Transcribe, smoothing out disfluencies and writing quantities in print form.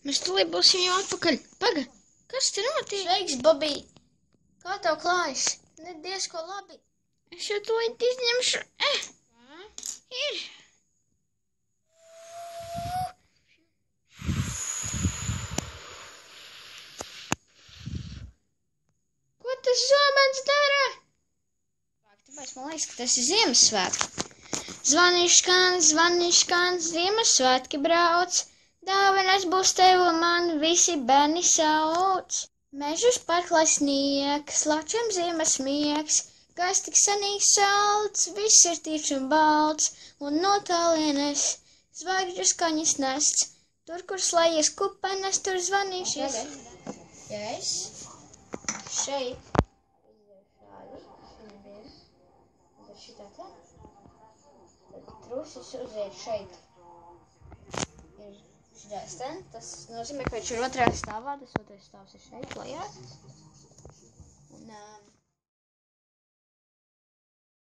Mēs tūlīt būsim jau atpakaļ. Paga, kas te notiek? Sveiks, Bobī! Kā tev klājas? Ne diezko labi. Es jau tūlīt izņemšu. Ir. Ko tas zobens dara? Tāpēc man liekas, ka tas ir Ziemassvētki. Zvaniškans, Ziemassvētki brauc. Dāvanas būs tev un man visi bērni sauc. Mežus pārklāj sniegs, laučiem ziemas miegs. Gaiss tik senīgs salds, viss ir tīrs un balts. Un no tālienes zvaigžņu skaņas nests. Tur, kur slējies kupenes, tur zvanīšies. Ja es šeit šitā te, tad trusis uziet šeit. Ir šitās te, tas nozīmē, ka viņš ir otrajā stāvā, tas otrais stāvs ir šeit, lejā.